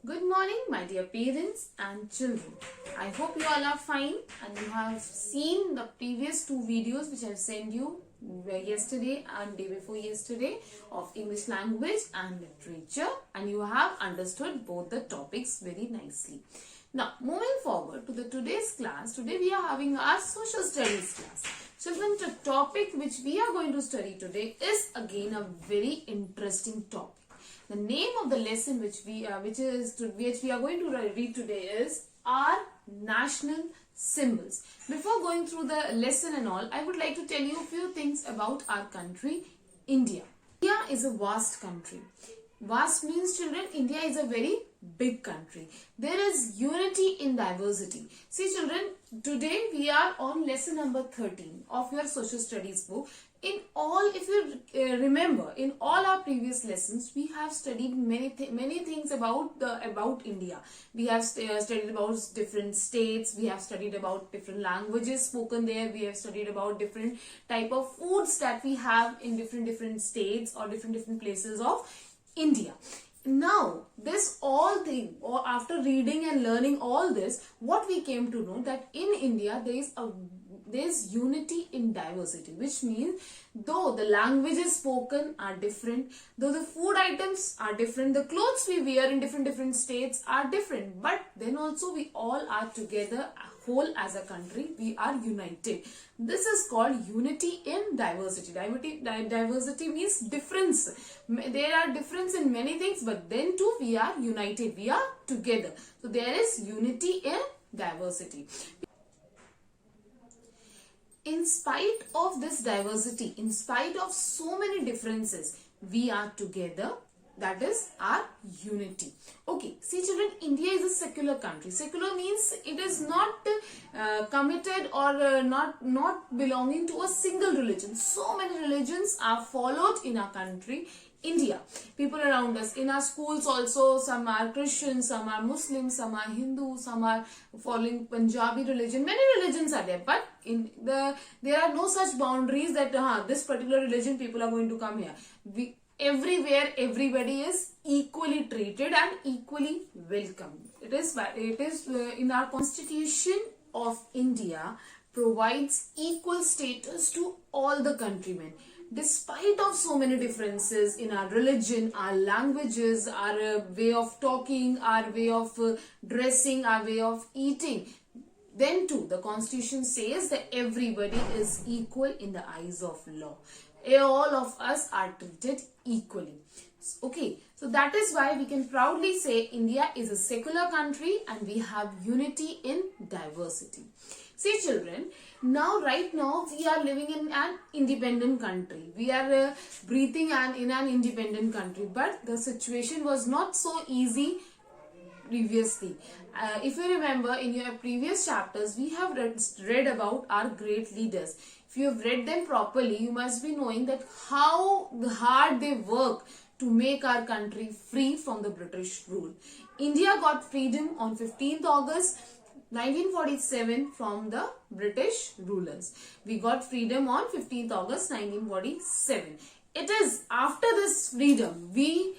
Good morning, my dear parents and children. I hope you all are fine and you have seen the previous two videos which I have sent you yesterday and day before yesterday of English language and literature, and you have understood both the topics very nicely. Now, moving forward to the today's class, today we are having our social studies class. Children, the topic which we are going to study today is again a very interesting topic. The name of the lesson which we are going to read today is our national symbols. Before going through the lesson and all, I would like to tell you a few things about our country, India. India is a vast country. Vast means, children, India is a very big country. There is unity in diversity. See, children, today we are on lesson number 13 of your social studies book. In all, if you remember, in all our previous lessons, we have studied many things about India. We have studied about different states. We have studied about different languages spoken there. We have studied about different type of foods that we have in different states or different places of India. Now, this all thing, or after reading and learning all this, what we came to know that in India there is unity in diversity, which means though the languages spoken are different, though the food items are different, the clothes we wear in different states are different, but then also we all are together, whole as a country, we are united. This is called unity in diversity. Diversity means difference. There are difference in many things, but then too we are united, we are together. So there is unity in diversity. In spite of this diversity, in spite of so many differences, we are together. That is our unity. Okay, see children, India is a secular country. Secular means it is not committed or not belonging to a single religion. So many religions are followed in our country, India. People around us, in our schools also, some are Christians, some are Muslims, some are Hindu, some are following Punjabi religion. Many religions are there, but there are no such boundaries that this particular religion people are going to come here. Everywhere, everybody is equally treated and equally welcome. It is in our Constitution of India provides equal status to all the countrymen. Despite of so many differences in our religion, our languages, our way of talking, our way of dressing, our way of eating, then too the Constitution says that everybody is equal in the eyes of law. All of us are treated equally. Okay, so that is why we can proudly say India is a secular country and we have unity in diversity. See children, right now we are living in an independent country. We are breathing in an independent country, but the situation was not so easy previously. If you remember, in your previous chapters, we have read about our great leaders. If you have read them properly, you must be knowing that how hard they work to make our country free from the British rule. India got freedom on 15th August 1947 from the British rulers. We got freedom on 15th August 1947. It is after this freedom we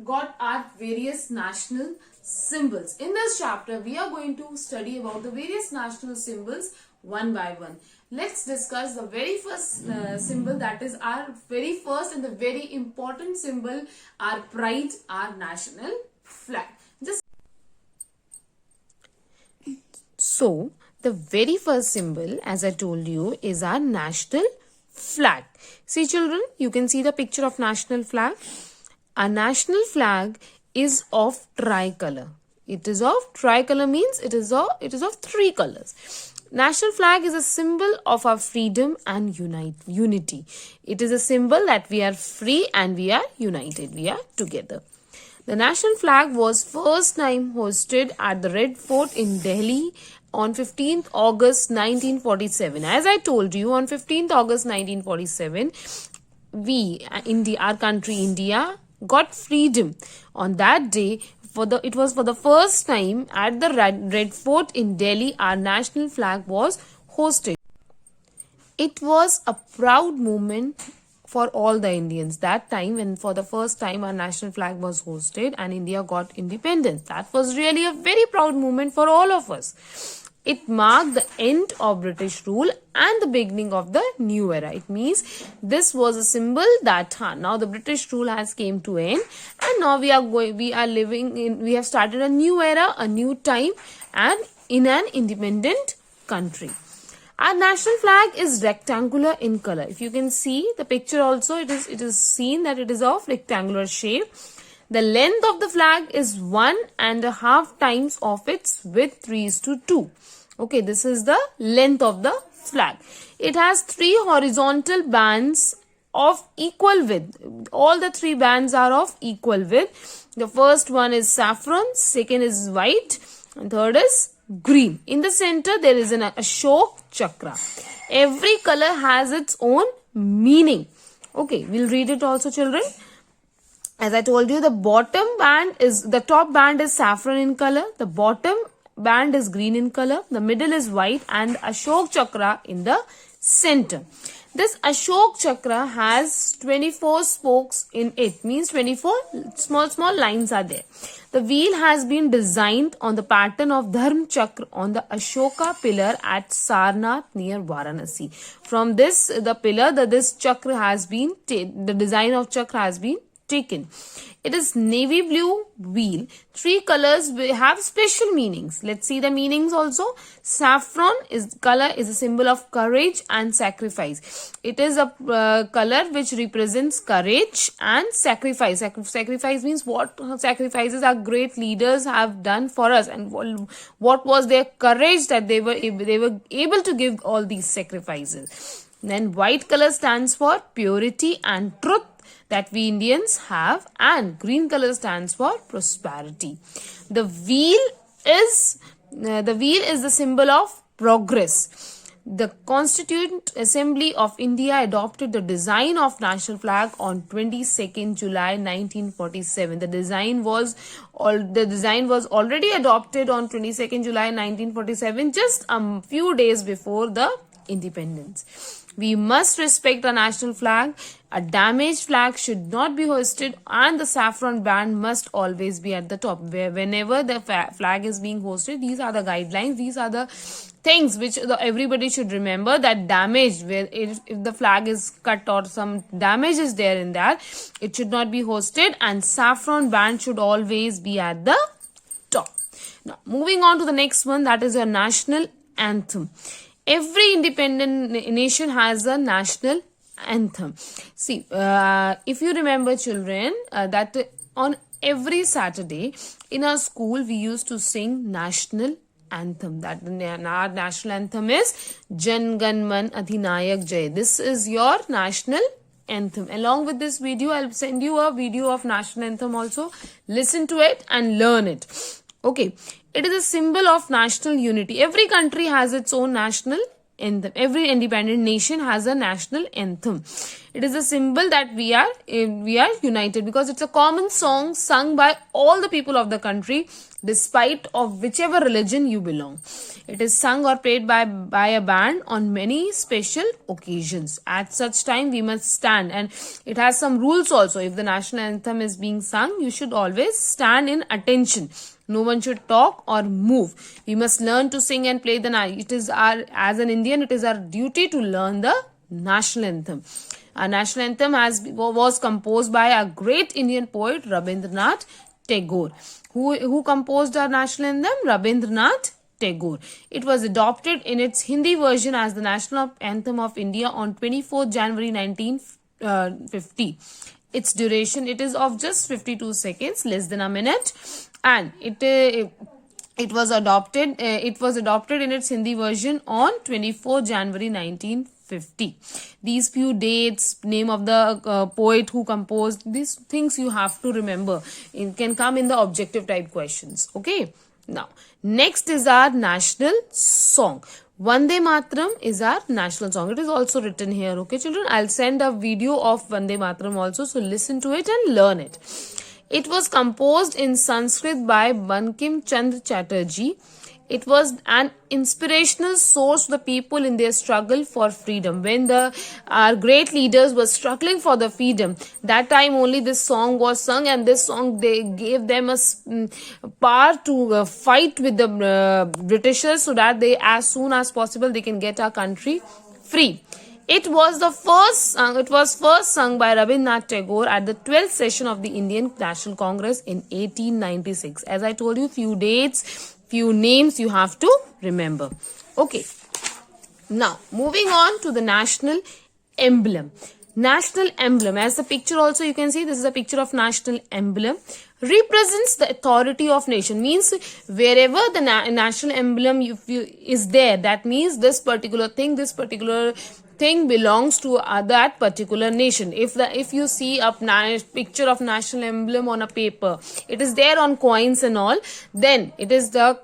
got our various national symbols. In this chapter, we are going to study about the various national symbols one by one. Let's discuss the very first symbol, that is our very first and the very important symbol, our pride, our national flag. So, the very first symbol, as I told you, is our national flag. See children, you can see the picture of national flag. Our national flag is of tricolor. It is of tricolor means it is of three colors. National flag is a symbol of our freedom and unity. It is a symbol that we are free and we are united. We are together. The national flag was first time hosted at the Red Fort in Delhi on 15th August 1947. As I told you, on 15th August 1947, our country India got freedom. On that day, it was for the first time at the Red Fort in Delhi, our national flag was hosted. It was a proud moment for all the Indians. That time when for the first time our national flag was hosted and India got independence. That was really a very proud moment for all of us. It marked the end of British rule and the beginning of the new era. It means this was a symbol that now the British rule has came to end, and now we have started a new era, a new time, and in an independent country. Our national flag is rectangular in color. If you can see the picture also, it is seen that it is of rectangular shape. The length of the flag is 1.5 times of its width, 3:2. Okay, this is the length of the flag. It has 3 horizontal bands of equal width. All the 3 bands are of equal width. The first one is saffron, second is white, and third is green. In the center, there is an Ashok Chakra. Every color has its own meaning. Okay, we'll read it also, children. As I told you, the top band is saffron in color, the bottom band is green in color, the middle is white, and Ashok Chakra in the center. This Ashok Chakra has 24 spokes in it, means 24 small lines are there. The wheel has been designed on the pattern of Dharm Chakra on the Ashoka pillar at Sarnath near Varanasi. From this, the pillar, this chakra has been, the design of chakra has been taken. It is navy blue wheel. 3 colors have special meanings. Let's see the meanings also. Saffron color is a symbol of courage and sacrifice. It is a color which represents courage and sacrifice. Sacrifice means what sacrifices our great leaders have done for us, and what was their courage that they were able to give all these sacrifices. Then white color stands for purity and truth that we Indians have, and green color stands for prosperity. The wheel is the symbol of progress. The Constituent Assembly of India adopted the design of national flag on 22nd July 1947. The design was already adopted on 22nd July 1947, just a few days before the independence. We must respect the national flag. A damaged flag should not be hoisted, and the saffron band must always be at the top. Whenever the flag is being hoisted, these are the guidelines, these are the things which everybody should remember, that damage, where if the flag is cut or some damage is there in that, it should not be hoisted, and saffron band should always be at the top. Now, moving on to the next one, that is your national anthem. Every independent nation has a national anthem. See, if you remember, children, that on every Saturday in our school we used to sing national anthem. That our national anthem is Jan Gan Man Adhinayak Jai. This is your national anthem. Along with this video, I'll send you a video of national anthem also. Listen to it and learn it. Okay. It is a symbol of national unity. Every country has its own national anthem. Every independent nation has a national anthem. It is a symbol that we are united, because it's a common song sung by all the people of the country, despite of whichever religion you belong. It is sung or played by a band on many special occasions. At such time, we must stand, and it has some rules also. If the national anthem is being sung, you should always stand in attention. No one should talk or move. We must learn to sing and play as an Indian, it is our duty to learn the national anthem. Our national anthem was composed by a great Indian poet, Rabindranath Tagore. Who composed our national anthem? Rabindranath Tagore. It was adopted in its Hindi version as the national anthem of India on 24 January 1950. Its duration, it is of just 52 seconds, less than a minute, and it was adopted in its Hindi version on 24 January 1950. These few dates, name of the poet who composed, these things you have to remember. It can come in the objective type questions. Okay. Now, next is our national song. Vande Mataram is our national song. It is also written here. Okay, children. I'll send a video of Vande Mataram also. So, listen to it and learn it. It was composed in Sanskrit by Bankim Chandra Chatterjee. It was an inspirational source to the people in their struggle for freedom. When our great leaders were struggling for the freedom, that time only this song was sung, and this song they gave them a power to fight with the Britishers, so that they, as soon as possible, they can get our country free. It was first sung by Rabindranath Tagore at the 12th session of the Indian National Congress in 1896. As I told you, few dates, few names you have to remember. Okay. Now, moving on to the national emblem. National emblem, as the picture also you can see, this is a picture of national emblem, represents the authority of nation. Means wherever the national emblem is there, that means this particular thing belongs to that particular nation. If you see a picture of national emblem on a paper, it is there on coins and all, then it is the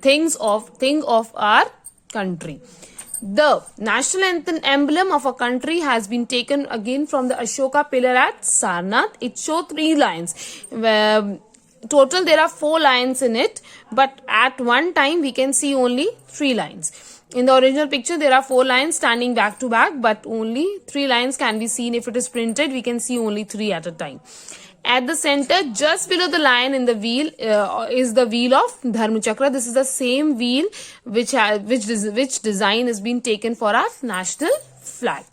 thing of our country. The national emblem of a country has been taken again from the Ashoka pillar at Sarnath. It shows 3 lions. Total there are 4 lions in it, but at one time we can see only 3 lions. In the original picture there are 4 lions standing back to back, but only 3 lions can be seen. If it is printed, we can see only 3 at a time. At the center, just below the lion in the wheel, is the wheel of Dharmachakra. This is the same wheel which design has been taken for our national flag.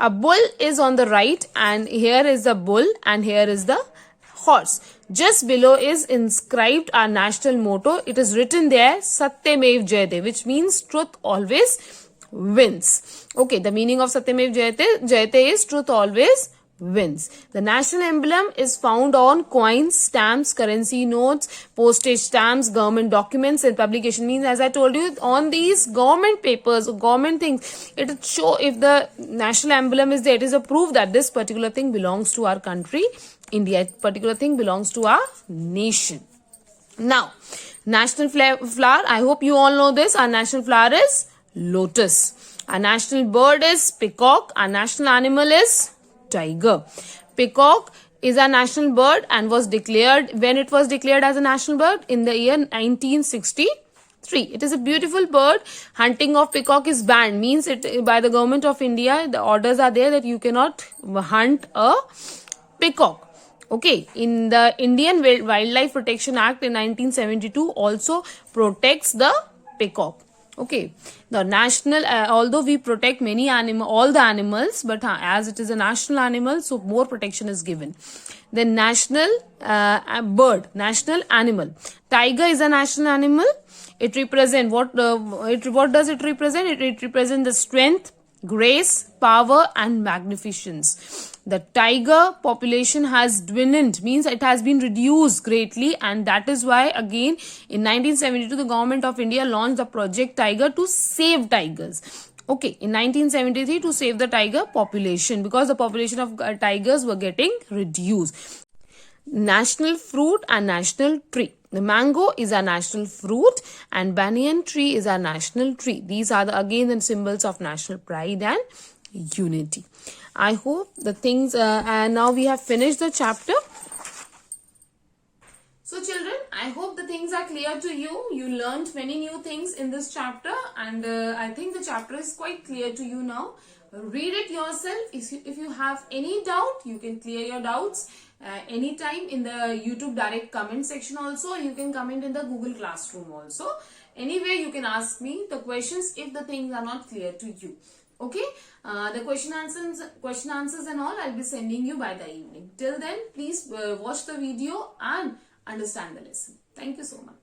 A bull is on the right, and here is the bull, and here is the horse. Just below is inscribed our national motto. It is written there, Satyamev Jayate, which means truth always wins. Okay, the meaning of Satyamev Jayate is truth always wins. The national emblem is found on coins, stamps, currency notes, postage stamps, government documents, and publication. Means, as I told you, on these government papers, government things, it will show if the national emblem is there. It is a proof that this particular thing belongs to our country, India. Particular thing belongs to our nation. Now, national flower. I hope you all know this. Our national flower is lotus. Our national bird is peacock. Our national animal is tiger. Peacock is a national bird and was declared as a national bird in the year 1963. It is a beautiful bird. Hunting of peacock is banned. Means it by the government of India. The orders are there that you cannot hunt a peacock. Okay, in the Indian Wildlife Protection Act in 1972 also protects the peacock. Okay, the national, although we protect all the animals, but as it is a national animal, so more protection is given. The national bird, national animal. Tiger is a national animal. It represents what does it represent? It represents the strength, grace, power, and magnificence. The tiger population has dwindled, means it has been reduced greatly, and that is why again in 1972 the government of India launched the Project Tiger to save tigers. Okay, in 1973 to save the tiger population, because the population of tigers were getting reduced. National fruit and national tree. The mango is our national fruit and banyan tree is our national tree. These are again the symbols of national pride and unity. I hope the things, and now we have finished the chapter. So children, I hope the things are clear to you. You learned many new things in this chapter, and I think the chapter is quite clear to you now. Read it yourself. If you have any doubt, you can clear your doubts anytime in the YouTube direct comment section also. You can comment in the Google Classroom also. Anywhere you can ask me the questions if the things are not clear to you. Okay, the question answers and all I'll be sending you by the evening. Till then, please watch the video and understand the lesson. Thank you so much.